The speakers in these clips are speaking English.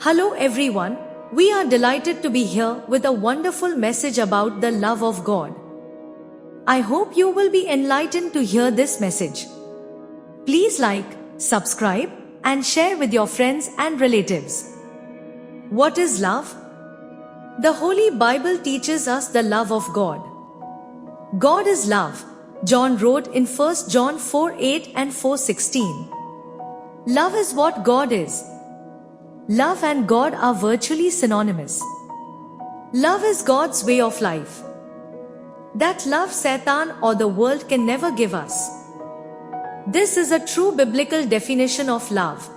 Hello everyone, we are delighted to be here with a wonderful message about the love of God. I hope you will be enlightened to hear this message. Please like, subscribe, and share with your friends and relatives. What is love? The Holy Bible teaches us the love of God. God is love, John wrote in 1 John 4:8 and 4:16. Love is what God is. Love and God are virtually synonymous. Love is God's way of life. That love Satan or the world can never give us. This is a true biblical definition of love.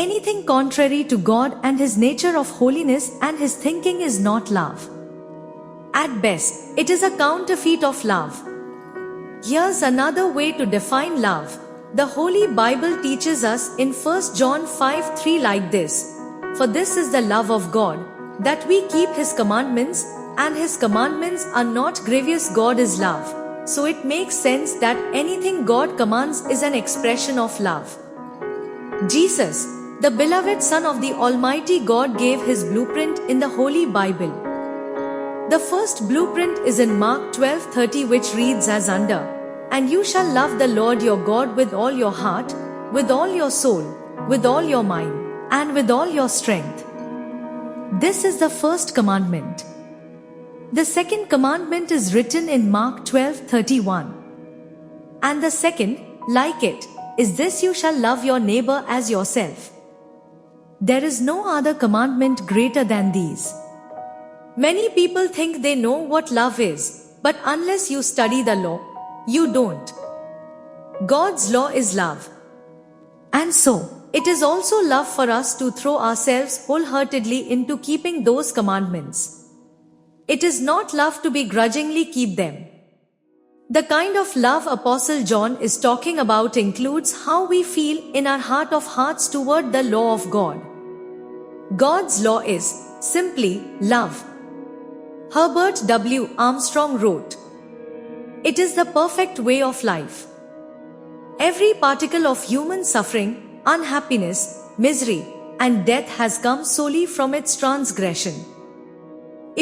Anything contrary to God and His nature of holiness and His thinking is not love. At best, it is a counterfeit of love. Here's another way to define love. The Holy Bible teaches us in 1 John 5:3 like this. For this is the love of God, that we keep His commandments, and His commandments are not grievous. God is love. So it makes sense that anything God commands is an expression of love. Jesus, the beloved Son of the Almighty God, gave His blueprint in the Holy Bible. The first blueprint is in Mark 12:30, which reads as under, "And you shall love the Lord your God with all your heart, with all your soul, with all your mind, and with all your strength." This is the first commandment. The second commandment is written in Mark 12:31. And the second, like it, is this: you shall love your neighbor as yourself. There is no other commandment greater than these. Many people think they know what love is, but unless you study the law, you don't. God's law is love. And so, it is also love for us to throw ourselves wholeheartedly into keeping those commandments. It is not love to begrudgingly keep them. The kind of love Apostle John is talking about includes how we feel in our heart of hearts toward the law of God. God's law is simply love. Herbert W. Armstrong wrote, "It is the perfect way of life. Every particle of human suffering, unhappiness, misery, and death has come solely from its transgression."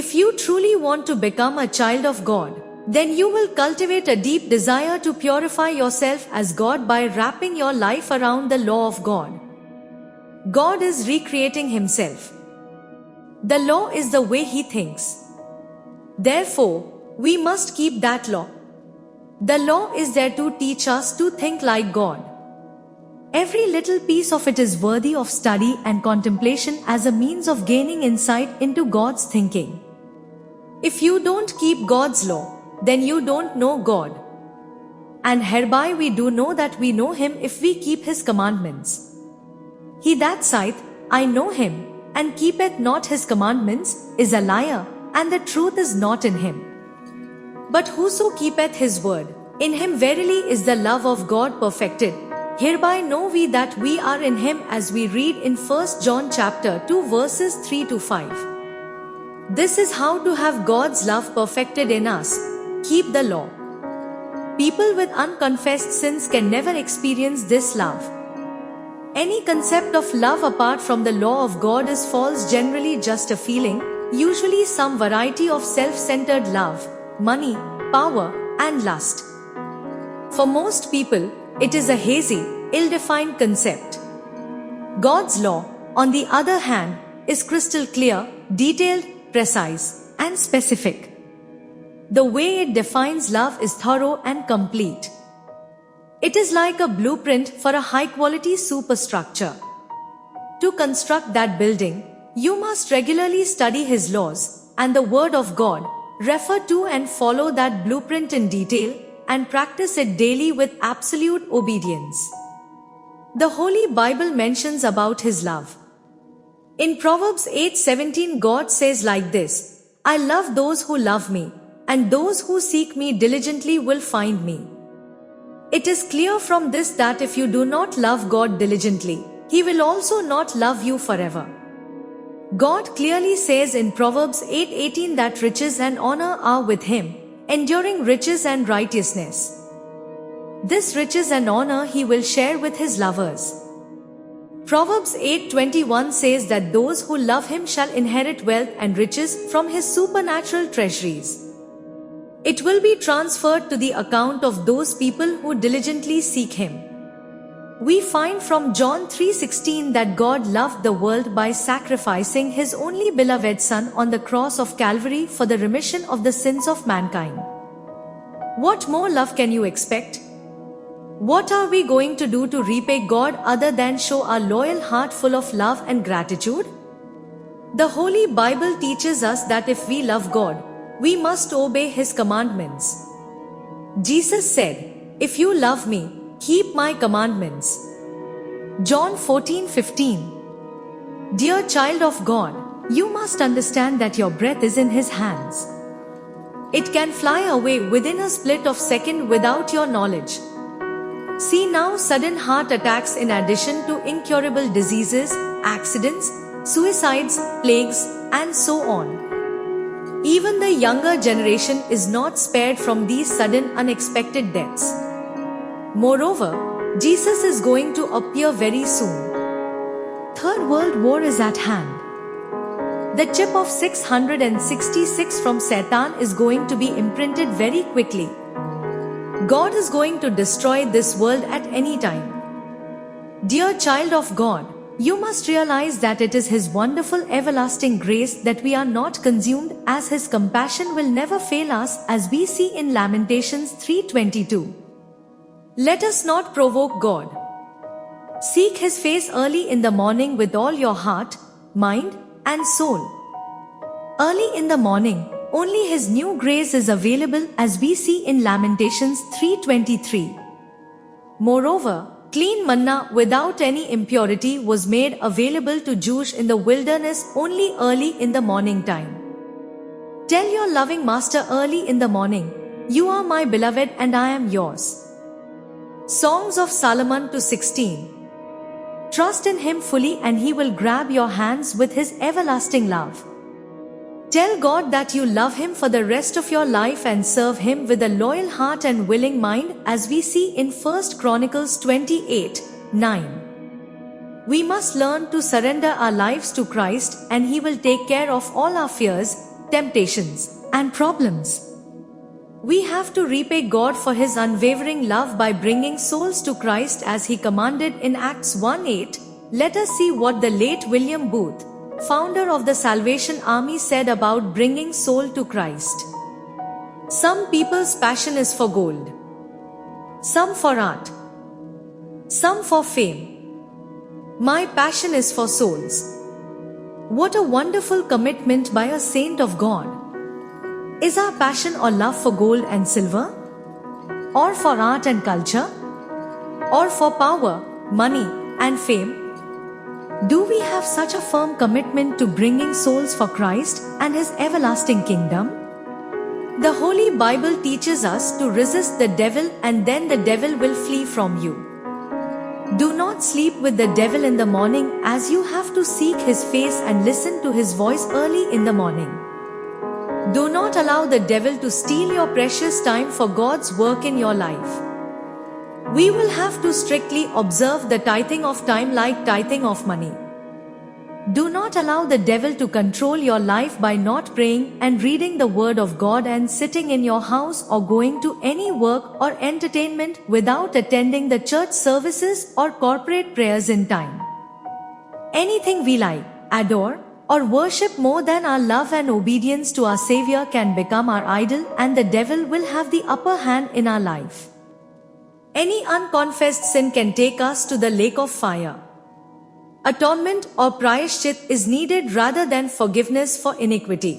If you truly want to become a child of God, then you will cultivate a deep desire to purify yourself as God by wrapping your life around the law of God. God is recreating Himself. The law is the way He thinks. Therefore, we must keep that law. The law is there to teach us to think like God. Every little piece of it is worthy of study and contemplation as a means of gaining insight into God's thinking. If you don't keep God's law, then you don't know God. And hereby we do know that we know Him if we keep His commandments. He that saith, "I know Him," and keepeth not His commandments, is a liar, and the truth is not in him. But whoso keepeth His word, in him verily is the love of God perfected. Hereby know we that we are in Him, as we read in 1 John chapter 2 verses 3 to 5. This is how to have God's love perfected in us. Keep the law. People with unconfessed sins can never experience this love. Any concept of love apart from the law of God is false, generally just a feeling, usually some variety of self-centered love, money, power, and lust. For most people, it is a hazy, ill-defined concept. God's law, on the other hand, is crystal clear, detailed, precise, and specific. The way it defines love is thorough and complete. It is like a blueprint for a high-quality superstructure. To construct that building, you must regularly study His laws and the Word of God, refer to and follow that blueprint in detail, and practice it daily with absolute obedience. The Holy Bible mentions about His love. In Proverbs 8:17, God says like this, "I love those who love me, and those who seek me diligently will find me." It is clear from this that if you do not love God diligently, He will also not love you forever. God clearly says in Proverbs 8:18 that riches and honor are with Him, enduring riches and righteousness. This riches and honor He will share with His lovers. Proverbs 8:21 says that those who love him shall inherit wealth and riches from his supernatural treasuries. It will be transferred to the account of those people who diligently seek him. We find from John 3:16 that God loved the world by sacrificing his only beloved Son on the cross of Calvary for the remission of the sins of mankind. What more love can you expect? What are we going to do to repay God other than show our loyal heart full of love and gratitude? The Holy Bible teaches us that if we love God, we must obey his commandments. Jesus said, "If you love me, keep my commandments." John 14:15. Dear child of God, you must understand that your breath is in his hands. It can fly away within a split of a second without your knowledge. See now sudden heart attacks in addition to incurable diseases, accidents, suicides, plagues, and so on. Even the younger generation is not spared from these sudden unexpected deaths. Moreover, Jesus is going to appear very soon. Third World War is at hand. The chip of 666 from Satan is going to be imprinted very quickly. God is going to destroy this world at any time. Dear child of God, you must realize that it is his wonderful everlasting grace that we are not consumed, as his compassion will never fail us, as we see in Lamentations 3:22. Let us not provoke God. Seek his face early in the morning with all your heart, mind, and soul. Early in the morning, only his new grace is available, as we see in Lamentations 3:23. Moreover, clean manna without any impurity was made available to Jews in the wilderness only early in the morning time. Tell your loving master early in the morning, "You are my beloved and I am yours." Songs of Solomon 2:16. Trust in him fully and he will grab your hands with his everlasting love. Tell God that you love him for the rest of your life and serve him with a loyal heart and willing mind, as we see in 1 Chronicles 28:9. We must learn to surrender our lives to Christ and he will take care of all our fears, temptations, and problems. We have to repay God for his unwavering love by bringing souls to Christ as he commanded in Acts 1:8. Let us see what the late William Booth, founder of the Salvation Army, said about bringing soul to Christ. Some people's passion is for gold, some for art, some for fame. My passion is for souls. What a wonderful commitment by a saint of God. Is our passion or love for gold and silver? Or for art and culture? Or for power, money, and fame? Do we have such a firm commitment to bringing souls for Christ and his everlasting kingdom? The Holy Bible teaches us to resist the devil and then the devil will flee from you. Do not sleep with the devil in the morning, as you have to seek his face and listen to his voice early in the morning. Do not allow the devil to steal your precious time for God's work in your life. We will have to strictly observe the tithing of time like tithing of money. Do not allow the devil to control your life by not praying and reading the word of God and sitting in your house or going to any work or entertainment without attending the church services or corporate prayers in time. Anything we like, adore, or worship more than our love and obedience to our Savior can become our idol, and the devil will have the upper hand in our life. Any unconfessed sin can take us to the lake of fire. Atonement or prayashchit is needed rather than forgiveness for iniquity.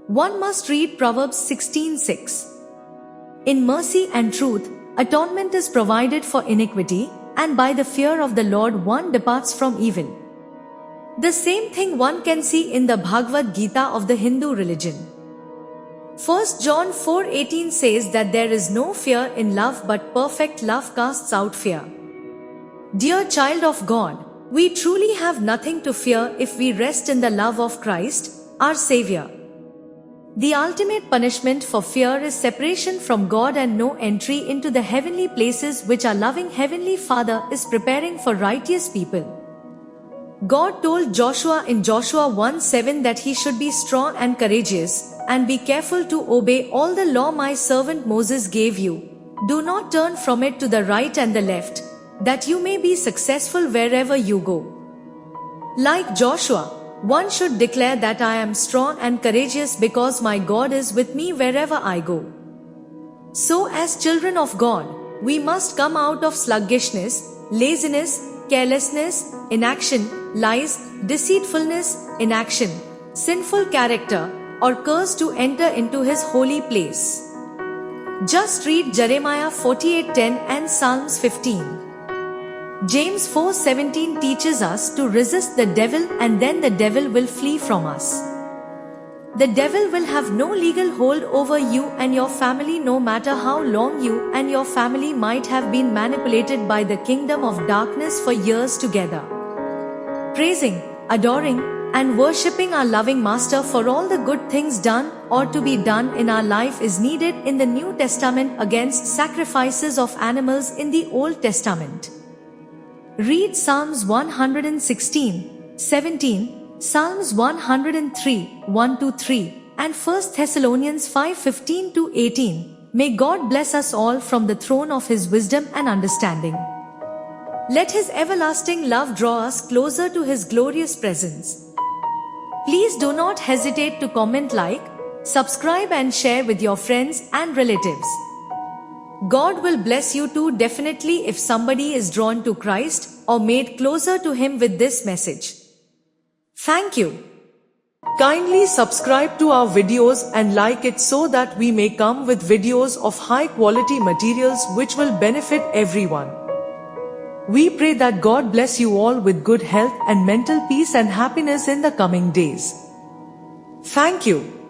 One must read Proverbs 16:6. In mercy and truth, atonement is provided for iniquity, and by the fear of the Lord one departs from evil. The same thing one can see in the Bhagavad Gita of the Hindu religion. 1 John 4:18 says that there is no fear in love, but perfect love casts out fear. Dear child of God, we truly have nothing to fear if we rest in the love of Christ, our Savior. The ultimate punishment for fear is separation from God and no entry into the heavenly places which our loving Heavenly Father is preparing for righteous people. God told Joshua in Joshua 1:7 that he should be strong and courageous, and be careful to obey all the law my servant Moses gave you. Do not turn from it to the right and the left, that you may be successful wherever you go. Like Joshua, one should declare that I am strong and courageous because my God is with me wherever I go. So as children of God, we must come out of sluggishness, laziness, carelessness, inaction, lies, deceitfulness, inaction, sinful character, or curse to enter into His holy place. Just read Jeremiah 48:10 and Psalms 15. James 4:17 teaches us to resist the devil and then the devil will flee from us. The devil will have no legal hold over you and your family no matter how long you and your family might have been manipulated by the kingdom of darkness for years together. Praising, adoring, and worshipping our loving Master for all the good things done or to be done in our life is needed in the New Testament against sacrifices of animals in the Old Testament. Read Psalms 116:17, Psalms 103, 1-3, and 1 Thessalonians 5:15-18. May God bless us all from the throne of His wisdom and understanding. Let His everlasting love draw us closer to His glorious presence. Please do not hesitate to comment, like, subscribe and share with your friends and relatives. God will bless you too definitely if somebody is drawn to Christ or made closer to Him with this message. Thank you. Kindly subscribe to our videos and like it so that we may come with videos of high quality materials which will benefit everyone. We pray that God bless you all with good health and mental peace and happiness in the coming days. Thank you.